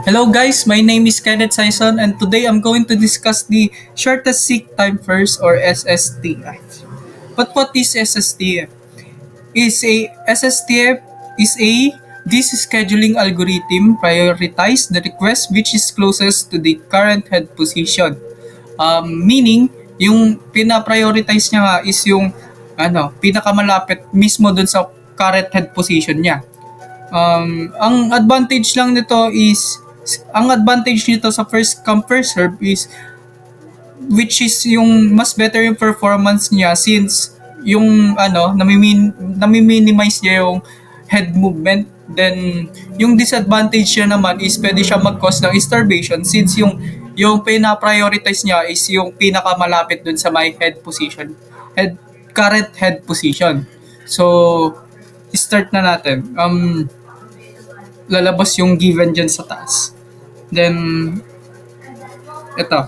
Hello guys, my name is Kenneth Sison and today I'm going to discuss the shortest seek time first or SSTF. But what is SSTF? SSTF is a this scheduling algorithm prioritize the request which is closest to the current head position. Meaning, yung pina-prioritize niya nga is yung pinakamalapit mismo dun sa current head position niya. Ang advantage lang nito is ang advantage nito sa first come first serve is which is yung mas better yung performance niya since yung nami-minimize niya yung head movement. Then yung disadvantage niya naman is pwede siya mag-cause ng starvation since yung pina-prioritize niya is yung pinakamalapit dun sa my head position. Current head position. So start na natin. Lalabas yung given dyan sa taas. Then, ito.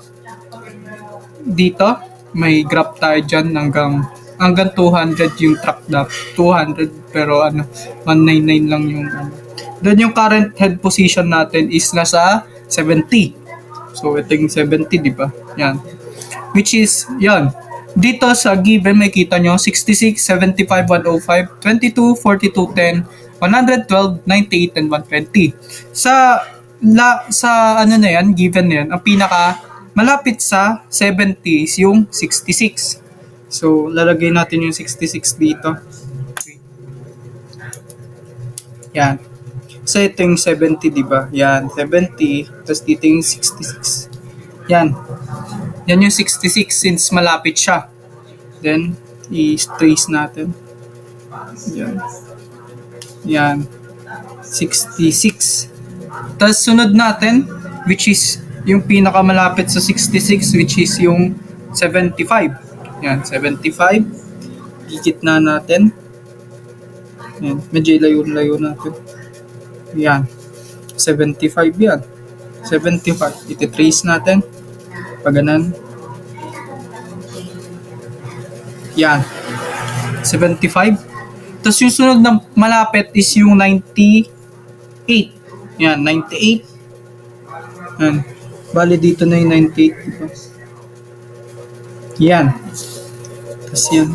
Dito, may graph tayo dyan hanggang 200 yung track dap. 200 pero 199 lang yung Then yung current head position natin is nasa 70. So, ito yung 70, di ba? Yan. Which is, yan. Dito sa given, may kita nyo, 66, 75, 105, 22, 42, 10, 112, 98, and 120. Sa given na yan, ang pinaka malapit sa 70 is yung 66. So, lalagay natin yung 66 dito. Okay. Yan. So, ito yung 70, di ba? Yan, 70. Tapos dito yung 66. Yan. Yan yung 66 since malapit siya. Then, i-trace natin. Yan. Yan. 66. Tapos sunod natin, which is yung pinakamalapit sa 66, which is yung 75. Yan, 75. Gigit na natin. Yan, medyo layo natin. Yan. 75 yan. 75. Iti-trace natin. Paganan. Yan. 75. Tapos yung sunod na malapit is yung 98. Yan, 98. Yan. Bali dito na yung 98. Diba? Yan. Tapos yan.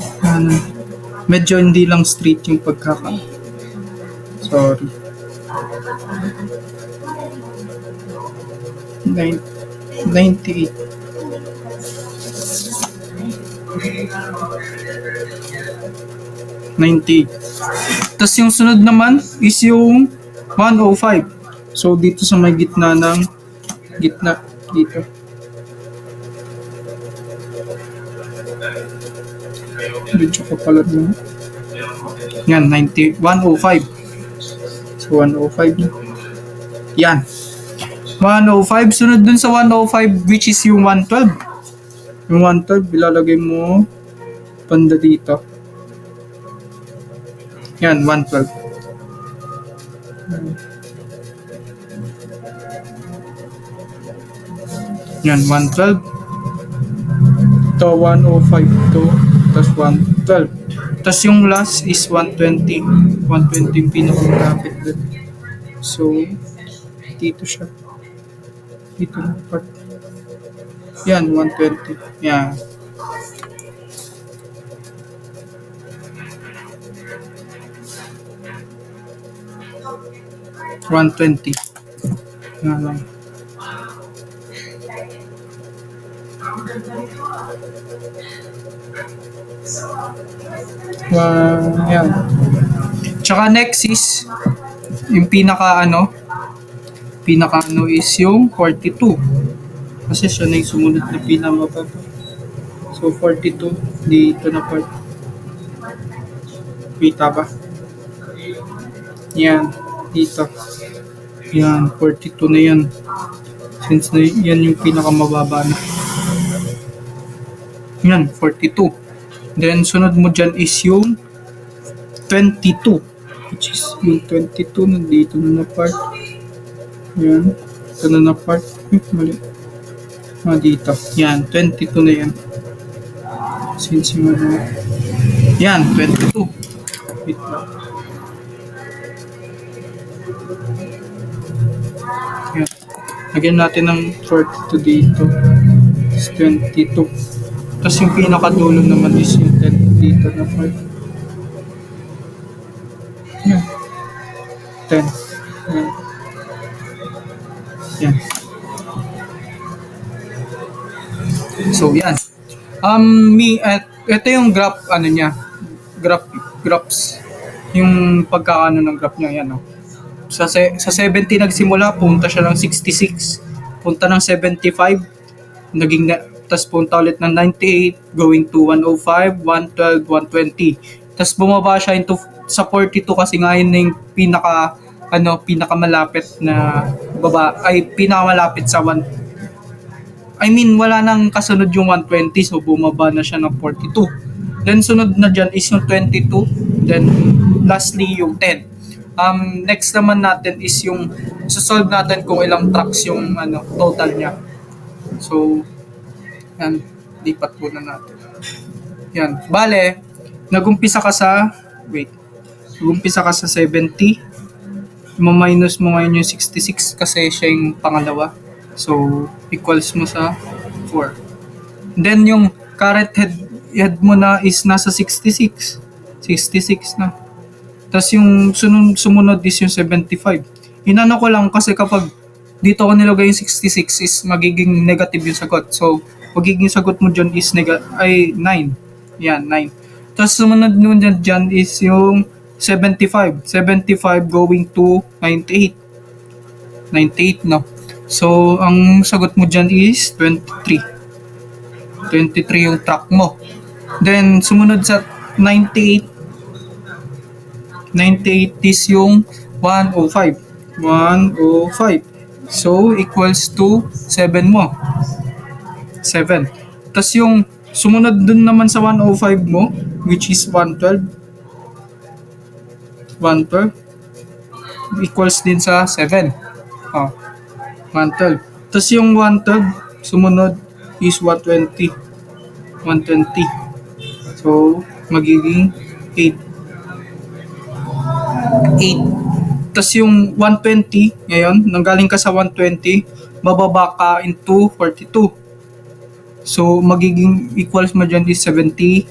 Medyo hindi lang straight yung Sorry. 98. Tapos yung sunod naman is yung 105. So dito sa may gitna dito. Medyo kapalag mo. Yan, 105. So 105 na. Yan. 105. Sunod dun sa 105 which is yung 112. Yung 112, ilalagay mo banda dito. Yan, 112. Yan, 112. Ito, 105 to. Tapos 112. Tapos yung last is 120. 120 yung pinakamalapit dun. So, dito siya. Dito na part. Yan, 120. Yan. $120. Yan lang. Yan. Tsaka next is yung pinaka is yung 42. Kasi siya na yung sumunod na pinamababa. So 42 dito na part. Kita ba? Yan. Dito. Yan. 42 na yan. Since na yan yung pinakamababa na. Yan. 42. Then sunod mo dyan is yung 22. Which is yung 22 nandito na part. Yan. Ito na part. Mali. Dito. Yan. 22 na yan. Since yung yan. 22. Wait lang. Yan. Lagyan natin ng 42 dito. Is 22. Tapos yung pinakadulo naman is yung 10 dito na part. Yan. 10. Yan. Yan. So, yan. Ito yung graph, ano niya, graphs. Yung pagkakaano ng graph niya, yan, no? Sa 70 nagsimula, punta siya ng 66. Punta ng 75, naging tas punta ulit ng 98, going to 105, 112, 120. Tas bumaba siya sa 42 kasi nga yun na yung pinakamalapit na pinakamalapit sa 1. Wala nang kasunod yung 120, so bumaba na siya ng 42. Then sunod na dyan is yung 22, then lastly yung 10. Next naman natin is yung solve natin kung ilang tracks yung total niya. So, yan, lipat muna natin. Yan, bale, nagumpisa ka sa 70, ma-minus mo ngayon yung 66 kasi siya yung pangalawa. So, equals mo sa 4. Then, yung current head mo na is nasa 66. 66 na. Tapos yung sumunod is yung 75. Inano ko lang kasi kapag dito ko nilagay yung 66 is magiging negative yung sagot. So, magiging sagot mo dyan is 9. Yan, 9. Tapos sumunod nun dyan is yung 75. 75 going to 98. 98, no? So, ang sagot mo dyan is 23. 23 yung track mo. Then, sumunod sa 98. 98 is yung 105. 105. So, equals to 7 mo. 7. Tapos yung sumunod dun naman sa 105 mo, which is 112. 112. Equals din sa 7. 112. Tapos yung 112, sumunod is 120. 120. So, magiging 8. 8. Tapos yung 120, ngayon, nanggaling ka sa 120, bababa ka into 42. So, magiging equals mo dyan is 78.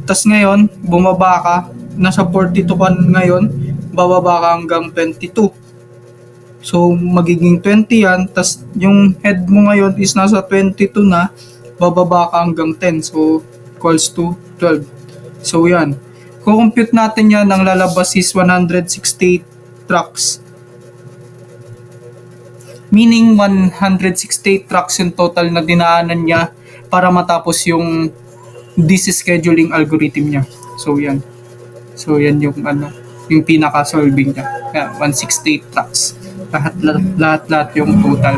Tapos ngayon, bumaba ka, nasa 42 ka ngayon, bababa ka hanggang 22. So, magiging 20 yan. Tapos, yung head mo ngayon is nasa 22 na, bababa ka hanggang 10. So, equals to 12. So, yan. Kung compute natin yan, ang lalabas is 168 tracks. Meaning, 168 tracks yung total na dinaanan niya para matapos yung scheduling algorithm niya. So, yan. So, yan yung yung pinaka-solving niya. Kaya, 168 tracks. Lahat yung total.